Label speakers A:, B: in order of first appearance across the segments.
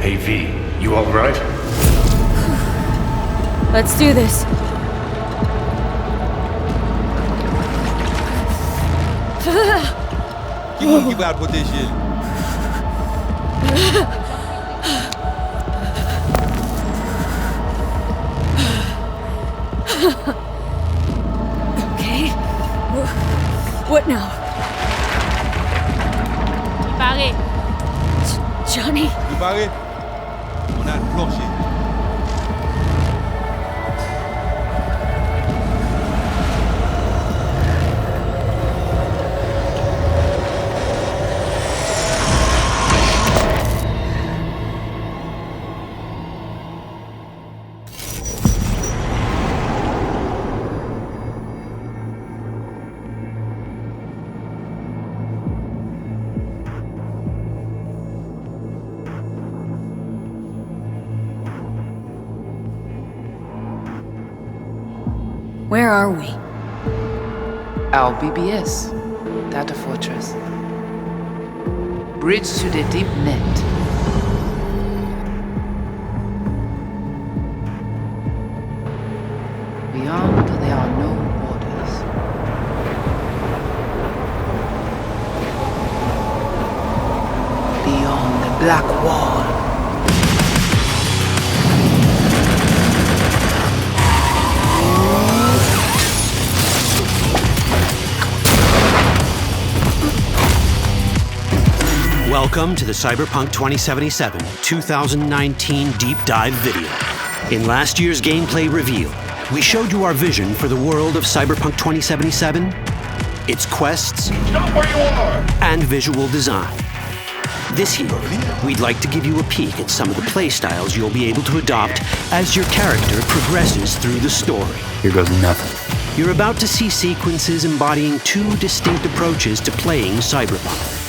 A: Hey V, you alright?
B: Let's do this.
C: Give out what this is.
B: Okay. What now?
D: Barry.
B: Johnny?
C: You Barry? On a plancher.
B: Where are we?
E: Our BBS, Data Fortress. Bridge to the deep net. Beyond, there are no borders. Beyond the black wall.
F: Welcome to the Cyberpunk 2077 2019 Deep Dive video. In last year's gameplay reveal, we showed you our vision for the world of Cyberpunk 2077, its quests, and visual design. This year, we'd like to give you a peek at some of the playstyles you'll be able to adopt as your character progresses through the story.
G: Here goes nothing.
F: You're about to see sequences embodying two distinct approaches to playing Cyberpunk.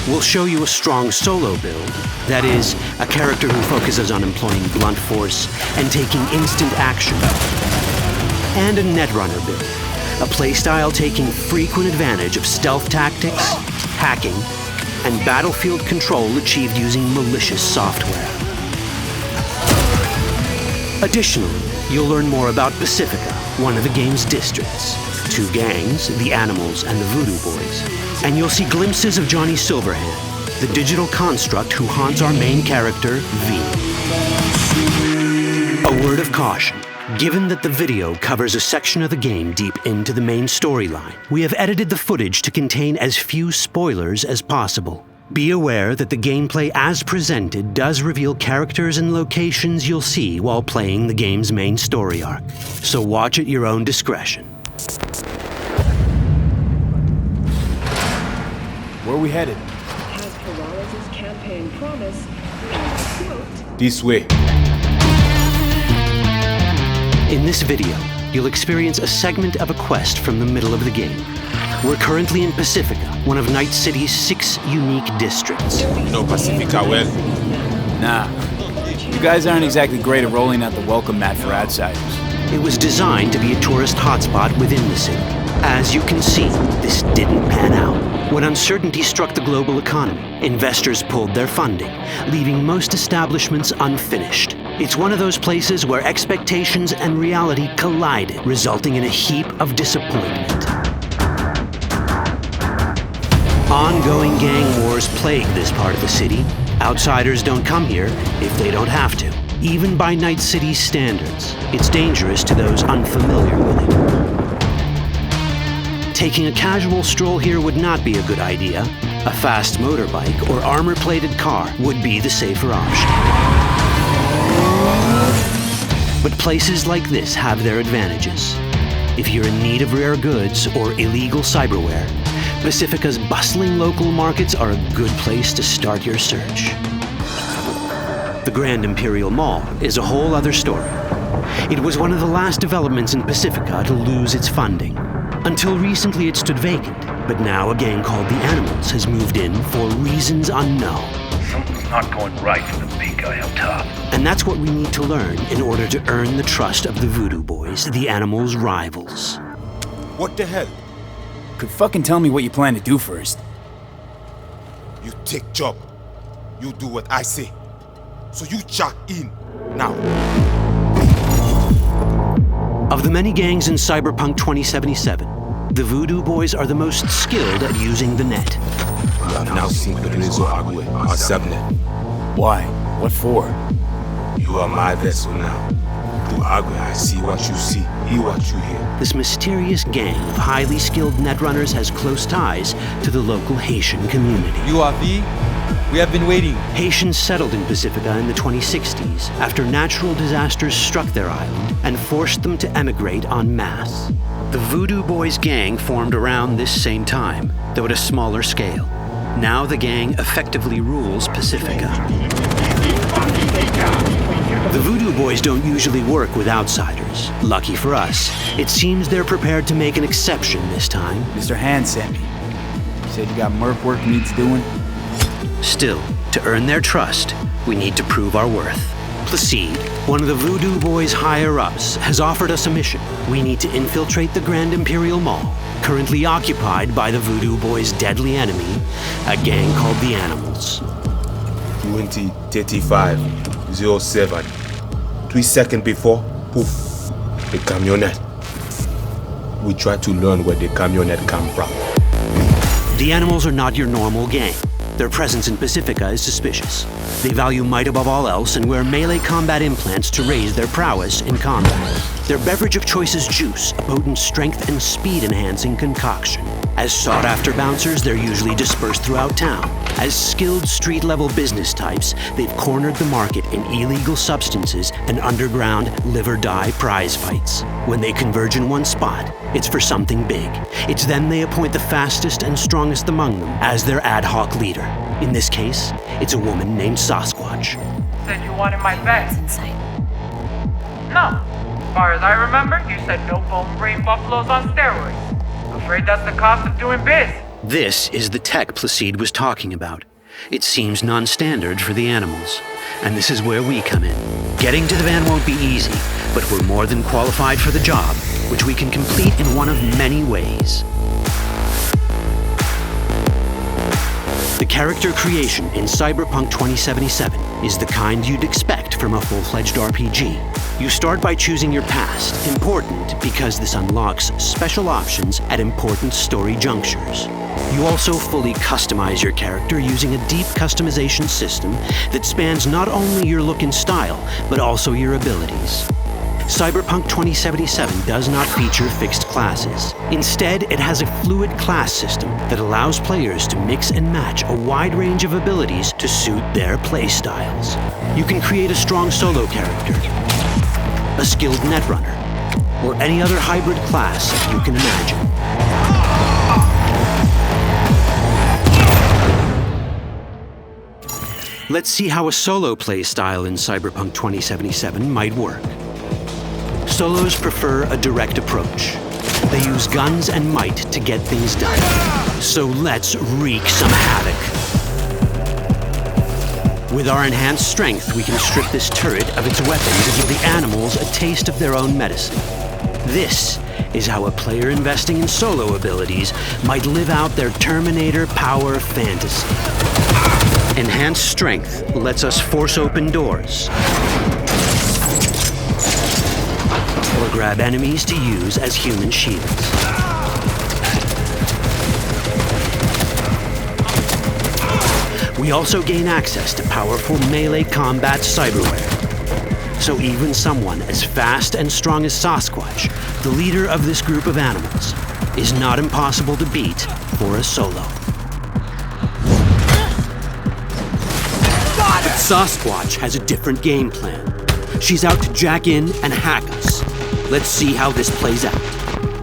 F: We'll show you a strong solo build, that is, a character who focuses on employing blunt force and taking instant action, and a netrunner build, a playstyle taking frequent advantage of stealth tactics, hacking, and battlefield control achieved using malicious software. Additionally, you'll learn more about Pacifica, one of the game's districts, two gangs, the Animals and the Voodoo Boys, and you'll see glimpses of Johnny Silverhand, the digital construct who haunts our main character, V. A word of caution. Given that the video covers a section of the game deep into the main storyline, we have edited the footage to contain as few spoilers as possible. Be aware that the gameplay as presented does reveal characters and locations you'll see while playing the game's main story arc, so watch at your own discretion.
G: Where are we headed?
H: As Peralez's campaign promise, and quote,
G: This way.
F: In this video, you'll experience a segment of a quest from the middle of the game. We're currently in Pacifica, one of Night City's 6 unique districts.
C: You know Pacifica well?
G: Nah. You guys aren't exactly great at rolling out the welcome mat for outsiders.
F: It was designed to be a tourist hotspot within the city. As you can see, this didn't pan out. When uncertainty struck the global economy, investors pulled their funding, leaving most establishments unfinished. It's one of those places where expectations and reality collided, resulting in a heap of disappointment. Ongoing gang wars plague this part of the city. Outsiders don't come here if they don't have to. Even by Night City's standards, it's dangerous to those unfamiliar with it. Taking a casual stroll here would not be a good idea. A fast motorbike or armor-plated car would be the safer option. But places like this have their advantages. If you're in need of rare goods or illegal cyberware, Pacifica's bustling local markets are a good place to start your search. The Grand Imperial Mall is a whole other story. It was one of the last developments in Pacifica to lose its funding. Until recently it stood vacant, but now a gang called the Animals has moved in for reasons unknown.
A: Something's not going right for the big guy up top.
F: And that's what we need to learn in order to earn the trust of the Voodoo Boys, the Animals' rivals.
C: What the hell?
G: Could fucking tell me what you plan to do first.
C: You take job. You do what I say. So you jack in now.
F: Of the many gangs in Cyberpunk 2077, the Voodoo Boys are the most skilled at using the net.
C: You have now seen the Rezo Agwe, our subnet.
G: Why? What for?
C: You are my vessel now. Through Agwe, I see what you see, hear what you hear.
F: This mysterious gang of highly skilled netrunners has close ties to the local Haitian community.
D: You are V? We have been waiting.
F: Haitians settled in Pacifica in the 2060s after natural disasters struck their island and forced them to emigrate en masse. The Voodoo Boys gang formed around this same time, though at a smaller scale. Now the gang effectively rules Pacifica. The Voodoo Boys don't usually work with outsiders. Lucky for us, it seems they're prepared to make an exception this time.
G: Mr. Hand sent me. He said you got merc work needs doing.
F: Still, to earn their trust, we need to prove our worth. Placide, one of the Voodoo Boys' higher-ups, has offered us a mission. We need to infiltrate the Grand Imperial Mall, currently occupied by the Voodoo Boys' deadly enemy, a gang called the Animals.
C: 20:35:07. 3 seconds before, poof, the camionette. We try to learn where the camionette come from.
F: The Animals are not your normal gang. Their presence in Pacifica is suspicious. They value might above all else and wear melee combat implants to raise their prowess in combat. Their beverage of choice is juice, a potent strength and speed-enhancing concoction. As sought-after bouncers, they're usually dispersed throughout town. As skilled street-level business types, they've cornered the market in illegal substances and underground live-or-die prize fights. When they converge in one spot, it's for something big. It's then they appoint the fastest and strongest among them as their ad hoc leader. In this case, it's a woman named Sasquatch.
I: Said you wanted my bag.
B: Inside.
I: No. As far as I remember, you said no bone brain buffaloes on steroids. Afraid that's the cost of doing biz.
F: This is the tech Placide was talking about. It seems non-standard for the Animals. And this is where we come in. Getting to the van won't be easy, but we're more than qualified for the job, which we can complete in one of many ways. The character creation in Cyberpunk 2077 is the kind you'd expect from a full-fledged RPG. You start by choosing your past, important because this unlocks special options at important story junctures. You also fully customize your character using a deep customization system that spans not only your look and style, but also your abilities. Cyberpunk 2077 does not feature fixed classes. Instead, it has a fluid class system that allows players to mix and match a wide range of abilities to suit their playstyles. You can create a strong solo character, a skilled netrunner, or any other hybrid class you can imagine. Let's see how a solo playstyle in Cyberpunk 2077 might work. Solos prefer a direct approach. They use guns and might to get things done. So let's wreak some havoc. With our enhanced strength, we can strip this turret of its weapons and give the Animals a taste of their own medicine. This is how a player investing in solo abilities might live out their Terminator power fantasy. Enhanced strength lets us force open doors, or grab enemies to use as human shields. We also gain access to powerful melee combat cyberware. So even someone as fast and strong as Sasquatch, the leader of this group of animals, is not impossible to beat for a solo. But Sasquatch has a different game plan. She's out to jack in and hack us. Let's see how this plays out.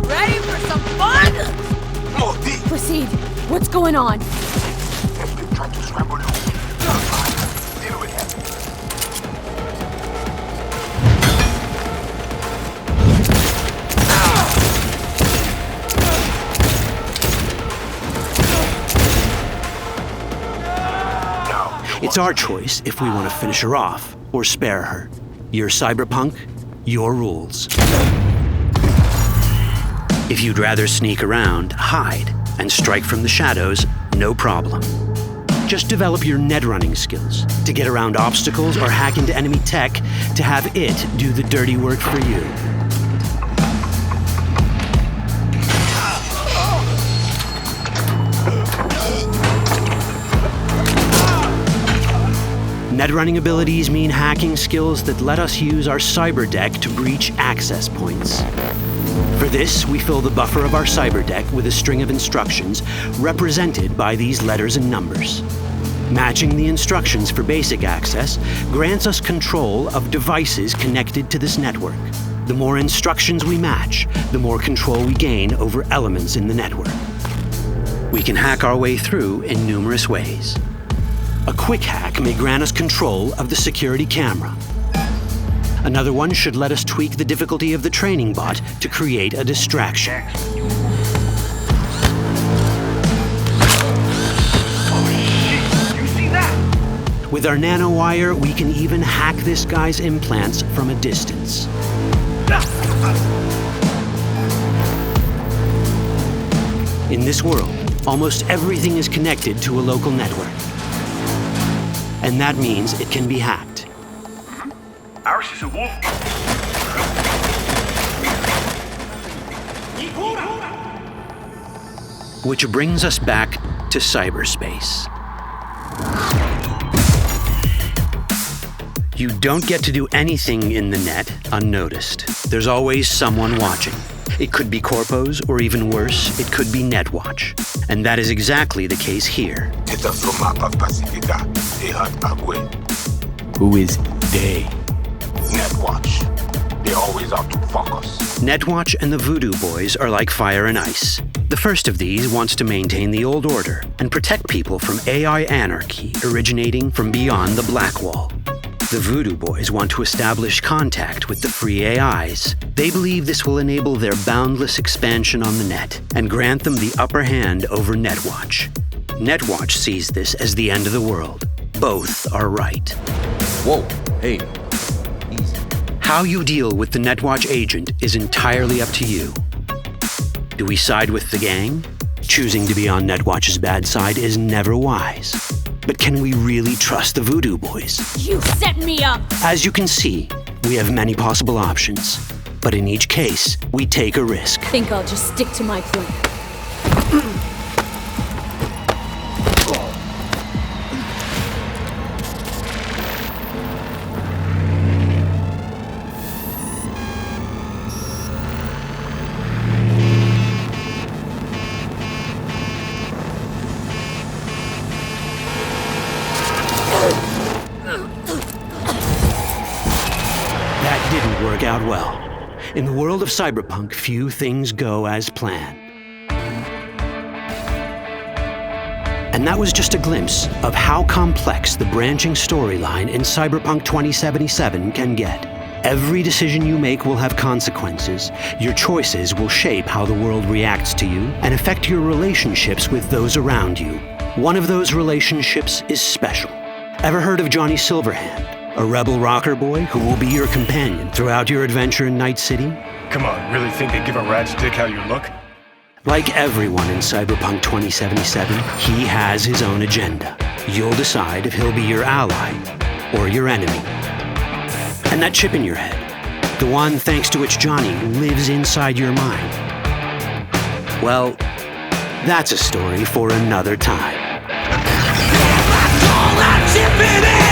B: Ready for some fun? Proceed. What's going on?
F: It's our choice if we want to finish her off or spare her. You're Cyberpunk, your rules. If you'd rather sneak around, hide, and strike from the shadows, no problem. Just develop your net running skills to get around obstacles or hack into enemy tech to have it do the dirty work for you. Net running abilities mean hacking skills that let us use our cyber deck to breach access points. For this, we fill the buffer of our cyber deck with a string of instructions represented by these letters and numbers. Matching the instructions for basic access grants us control of devices connected to this network. The more instructions we match, the more control we gain over elements in the network. We can hack our way through in numerous ways. A quick hack may grant us control of the security camera. Another one should let us tweak the difficulty of the training bot to create a distraction. With our nanowire, we can even hack this guy's implants from a distance. In this world, almost everything is connected to a local network. And that means it can be hacked.
A: Ours is a wolf.
F: Which brings us back to cyberspace. You don't get to do anything in the net unnoticed. There's always someone watching. It could be corpos, or even worse, it could be Netwatch. And that is exactly the case here.
C: It's from map of Pacifica. They hunt Agwe.
G: Who is they?
C: Netwatch. They always out to focus.
F: Netwatch and the Voodoo Boys are like fire and ice. The first of these wants to maintain the old order and protect people from AI anarchy originating from beyond the Black Wall. The Voodoo Boys want to establish contact with the free AIs. They believe this will enable their boundless expansion on the net and grant them the upper hand over Netwatch. Netwatch sees this as the end of the world. Both are right.
C: Whoa, hey, easy.
F: How you deal with the Netwatch agent is entirely up to you. Do we side with the gang? Choosing to be on Netwatch's bad side is never wise. But can we really trust the Voodoo Boys?
B: You set me up!
F: As you can see, we have many possible options. But in each case, we take a risk.
B: Think I'll just stick to my plan.
F: Out well. In the world of cyberpunk, few things go as planned. And that was just a glimpse of how complex the branching storyline in Cyberpunk 2077 can get. Every decision you make will have consequences. Your choices will shape how the world reacts to you and affect your relationships with those around you. One of those relationships is special. Ever heard of Johnny Silverhand? A rebel rocker boy who will be your companion throughout your adventure in Night City?
A: Come on, really think they give a rat's dick how you look?
F: Like everyone in Cyberpunk 2077, he has his own agenda. You'll decide if he'll be your ally or your enemy. And that chip in your head, the one thanks to which Johnny lives inside your mind, well, that's a story for another time. All that chip in it!